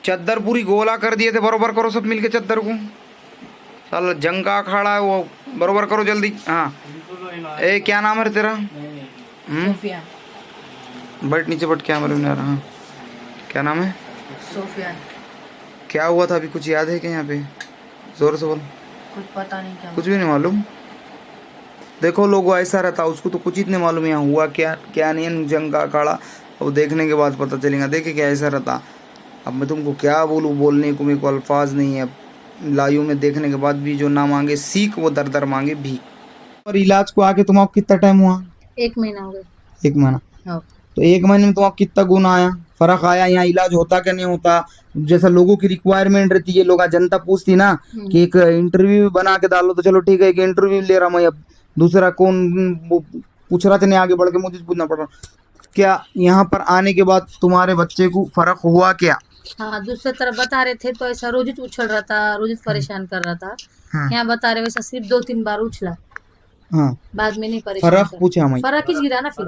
चद्दर पूरी गोला कर दिए थे, बरोबर करो सब मिलके चद्दर को। साला जंग का अखाड़ा है वो, बरोबर करो जल्दी। हाँ ए क्या नाम है तेरा? सोफियान। बट नीचे बट क्या मालूम नहीं। हाँ क्या नाम है? सोफियान। क्या हुआ था अभी, कुछ याद है क्या? यहाँ पे जोर से बोल। कुछ पता नहीं क्या। कुछ भी नहीं मालूम। देखो लोगों ऐसा रहता, उसको तो कुछ ही नहीं मालूम यहाँ हुआ क्या क्या नहीं, जंग का अखाड़ा। अब देखने के बाद पता चलेगा। देखे क्या ऐसा रहता। अब मैं तुमको क्या बोलूँ, बोलने को मेरे को अल्फाज नहीं है। लाइव में देखने के बाद भी जो ना मांगे सीख, वो दर दर मांगे भी। और इलाज को आके तुम्हारा कितना टाइम हुआ? 1 महीना हो गया। 1 महीना। हाँ। तो 1 महीने में तुम्हारा कितना गुना आया, फर्क आया? यहाँ इलाज होता क्या नहीं होता? जैसा लोगों की रिक्वायरमेंट रहती है, लोग जनता पूछती ना कि एक इंटरव्यू बना के डालो, तो चलो ठीक है, एक इंटरव्यू ले रहा मैं। अब दूसरा कौन वो पूछ रहा था, नहीं आगे बढ़ के मुझे पूछना पड़ रहा। क्या यहाँ पर आने के बाद तुम्हारे बच्चे को फर्क हुआ क्या? हाँ, दूसरे तरफ बता रहे थे तो ऐसा रोज उछल रहा था, रोज परेशान कर रहा था। हाँ यहाँ बता रहे वैसा सिर्फ 2-3 बार उछला, हाँ। बाद में नहीं परेशान फर्क कर। पूछा मैं। फर्क ही गिरा ना, फिर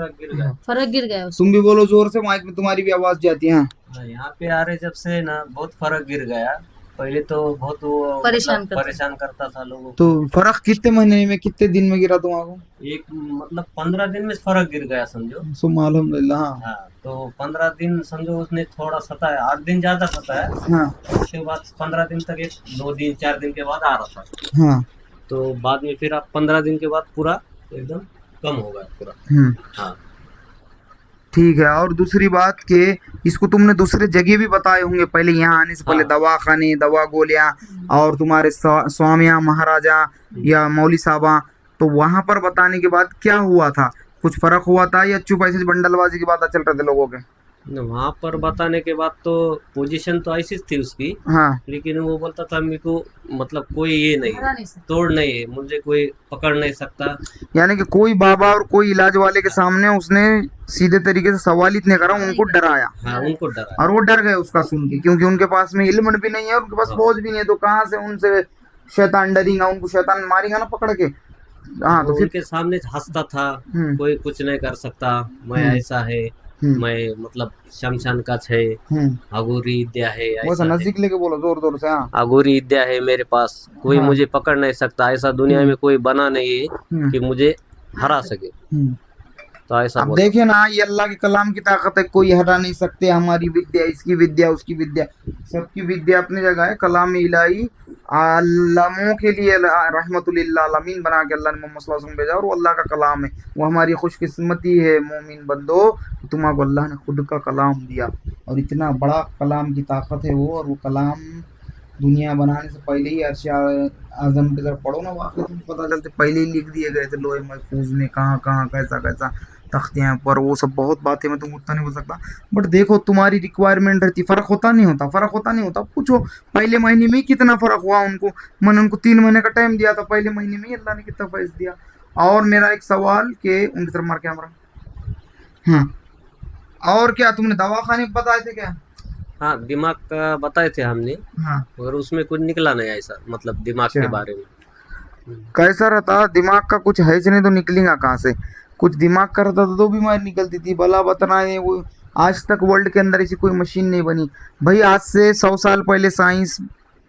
फर्क गिर गया उसको। तुम भी बोलो जोर से, माइक में तुम्हारी भी आवाज जाती है। हाँ। यहाँ पे आ रहे जब से ना बहुत फर्क गिर गया। पहले तो बहुत वो परेशान करता। परेशान करता था लोगों को। तो फर्क कितने महीने में, कितने दिन में गिरा तुम्हारा? एक मतलब 15 दिन में फर्क गिर गया समझो। सुबह अल्हम्दुलिल्लाह। हाँ हाँ, तो 15 दिन समझो उसने थोड़ा सताया, 8 दिन ज्यादा सताया। हाँ उसके बाद 15 दिन तक, एक 2 दिन 4 दिन के बाद आ रहा था। हाँ। तो बाद में फिर आप 15 दिन के बाद पूरा एकदम कम हो गया पूरा। हाँ ठीक है। और दूसरी बात कि इसको तुमने दूसरे जगह भी बताए होंगे पहले, यहाँ आने से पहले हाँ। दवा खाने, दवा गोलियां, और तुम्हारे स्वामिया महाराजा या मौली साहबा, तो वहां पर बताने के बाद क्या हुआ था? कुछ फर्क हुआ था या चुप ऐसे बंडलबाजी की बात चल रहे थे लोगों के? वहां पर बताने के बाद तो पोजीशन तो ऐसी थी उसकी, हाँ लेकिन वो बोलता था मेरे को मतलब कोई ये नहीं हरा नहीं सकता। तोड़ नहीं है, मुझे कोई पकड़ नहीं सकता। यानी कि कोई बाबा और कोई इलाज वाले के सामने उसने सीधे तरीके से सवाल इतने करा, उनको डराया। हाँ, उनको डरा। और वो डर गए उसका सुन के, क्योंकि उनके पास में इल्म भी नहीं है, उनके पास फौज भी नहीं है, तो कहाँ से उनसे शैतान डरेगा, उनको शैतान मारेगा ना पकड़ के। हाँ वो तो फिर उनके सामने हंसता था, हम्म कोई कुछ नहीं कर सकता, मैं ऐसा है, मैं मतलब शमशान का है, अघोरी विद्या है, वो ऐसा है, नजदीक लेके बोलो जोर जोर से। हाँ अघोरी विद्या है मेरे पास, कोई हाँ। मुझे पकड़ नहीं सकता, ऐसा दुनिया में कोई बना नहीं है कि मुझे हरा सके। तो ऐसा अब बोला। देखिए ना, ये अल्लाह के कलाम की ताकत है, कोई हटा नहीं सकते हमारी विद्या, इसकी विद्या उसकी विद्या, सबकी विद्या अपनी जगह है। कलाम इलाही आलमों के लिए रहमतुल लिल आलमीन बना के अल्लाह ने मोहम्मद सल्लल्लाहु अलैहि वसल्लम भेजा, और वो अल्लाह का कलाम है। वो हमारी खुशकिस्मती है मोमिन बंदो, तुम्हारा अल्लाह ने खुद का कलाम दिया, और इतना बड़ा कलाम की ताकत है वो। और वो कलाम दुनिया बनाने से पहले ही अर्श आजम की तरफ पढ़ो ना, वाकई तुमको पता चलते पहले ही लिख दिए गए थे लोहे महफूज में, कहाँ कहाँ कैसा कैसा तख्तियाँ पर, वो सब बहुत बातें मैं तुमको उतना नहीं बोल सकता। बट देखो तुम्हारी रिक्वायरमेंट रहती, फर्क होता नहीं होता, फर्क होता नहीं होता। पूछो पहले महीने में ही कितना फर्क हुआ उनको। मैंने उनको 3 महीने का टाइम दिया था, पहले महीने में ही अल्लाह ने कितना फैज दिया। और मेरा एक सवाल कि उनकी तरफ मार कैमरा। हाँ और क्या तुमने दवाखाने बताए थे क्या? हाँ, दिमाग का बताए थे हमने, हाँ और उसमें कुछ निकला नहीं ऐसा, मतलब दिमाग के बारे में। कैसा रहता? दिमाग का कुछ है नहीं तो निकलेगा कहाँ से? कुछ दिमाग का रहता तो बीमारी निकलती थी। भला बतना है वो, आज तक वर्ल्ड के अंदर ऐसी कोई मशीन नहीं बनी भाई। आज से 100 साल पहले साइंस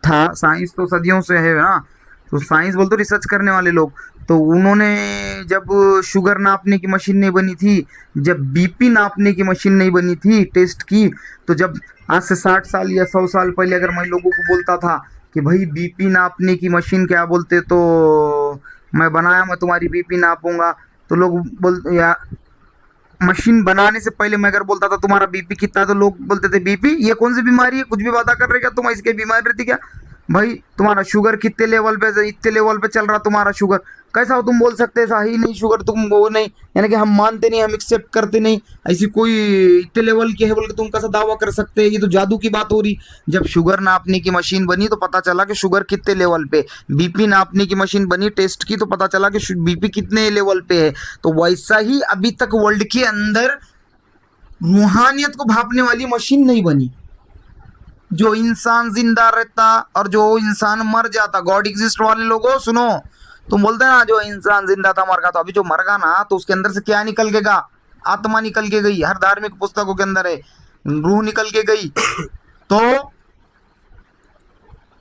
था, साइंस तो सदियों से है ना, तो साइंस बोलते तो रिसर्च करने वाले लोग, तो उन्होंने जब शुगर नापने की मशीन नहीं बनी थी, जब बीपी नापने की मशीन नहीं बनी थी टेस्ट की, तो जब आज से 60 साल या 100 साल पहले अगर मैं लोगों को बोलता था कि भाई बीपी नापने की मशीन क्या बोलते, तो मैं बनाया, मैं तुम्हारी बीपी नापूंगा, तो लोग बोल, या मशीन बनाने से पहले मैं अगर बोलता था तुम्हारा बीपी कितना है, तो लोग बोलते थे बीपी ये कौन सी बीमारी है, कुछ भी वादा कर रहे क्या तुम, इसकी बीमारी रहती क्या भाई? तुम्हारा शुगर कितने लेवल पे, इतने लेवल पे चल रहा तुम्हारा शुगर, कैसा हो तुम बोल सकते हैं ही नहीं शुगर तुम वो नहीं, यानी कि हम मानते नहीं, हम एक्सेप्ट करते नहीं, ऐसी कोई इतने लेवल की है बोल के तुम कैसा दावा कर सकते हैं? ये तो जादू की बात हो रही। जब शुगर नापने की मशीन बनी तो पता चला कि शुगर कितने लेवल पे, बीपी नापने की मशीन बनी टेस्ट की तो पता चला कि बीपी कितने लेवल पे है। तो वैसा ही अभी तक वर्ल्ड के अंदर रूहानियत को भापने वाली मशीन नहीं बनी। जो इंसान जिंदा रहता और जो इंसान मर जाता, गॉड एग्जिस्ट वाले लोगों सुनो, तुम बोलते हैं ना जो इंसान जिंदा था मर गया, तो अभी जो मर गया ना तो उसके अंदर से क्या निकल के गया? आत्मा निकल के गई, हर धार्मिक पुस्तकों के अंदर है, रूह निकल के गई। तो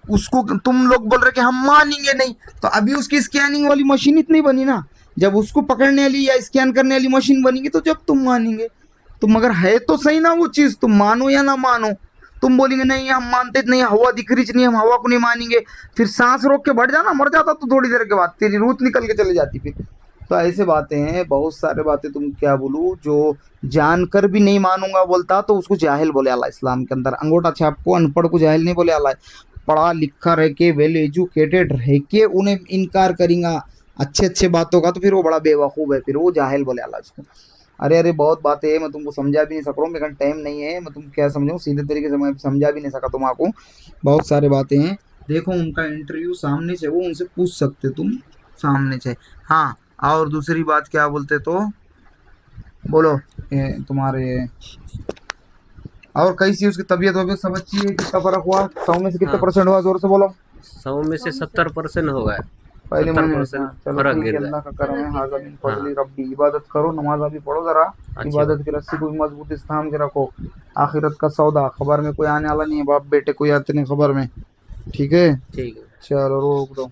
उसको तुम लोग बोल रहे कि हम मानेंगे नहीं, तो अभी उसकी स्कैनिंग वाली मशीन इतनी बनी ना, जब उसको पकड़ने वाली या स्कैन करने वाली मशीन बनेगी तो जब तुम मानेंगे। तो मगर है तो सही ना वो चीज, तुम मानो या ना मानो। तुम बोलेंगे नहीं हम मानते नहीं, हवा दिख रही नहीं, हम हवा को नहीं मानेंगे, फिर सांस रोक के बढ़ जाना, मर जाता तो थोड़ी देर के बाद तेरी रूह निकल के चले जाती फिर। तो ऐसे बातें हैं, बहुत सारे बातें, तुम क्या बोलूं, जो जानकर भी नहीं मानूंगा बोलता तो उसको जाहिल बोले अल्लाह इस्लाम के अंदर। अंगूठा छाप को अनपढ़ को जाहिल नहीं बोले अल्लाह। पढ़ा लिखा रह के, वेल एजुकेटेड रह के उन्हें इनकार करेंगा अच्छे अच्छे बातों का, तो फिर वो बड़ा बेवकूफ़ है, फिर वो जाहिल बोले अल्लाह इसको। अरे अरे बहुत बातें हैं, मैं तुमको समझा भी नहीं सक रहा हूँ, मेरे टाइम नहीं है, मैं तुम क्या समझाऊँ सीधे तरीके से, मैं समझा भी नहीं सका तुम्हारा। बहुत सारे बातें हैं, देखो उनका इंटरव्यू सामने से, वो उनसे पूछ सकते तुम सामने से। हाँ, और दूसरी बात क्या बोलते तो बोलो, ये तुम्हारे और कैसी उसकी तबीयत वबीयत सब अच्छी है? कितना फर्क हुआ 100 में से कितने हाँ। परसेंट हुआ, जोर से बोलो। 100 में से 70% हो गया। पहले महीने में 70% चलो फर्क ठीक गिर है, गया। अल्लाह का करम है, हाज़ा मिन हाँ। फज़ली रब्बी। इबादत करो, नमाज अभी पढ़ो जरा, अच्छी इबादत की रस्सी को भी मजबूत थाम के रखो। आखिरत का सौदा, खबर में कोई आने वाला नहीं है, बाप बेटे कोई आते नहीं खबर में, ठीक है। ठीक है। चलो रोक दो।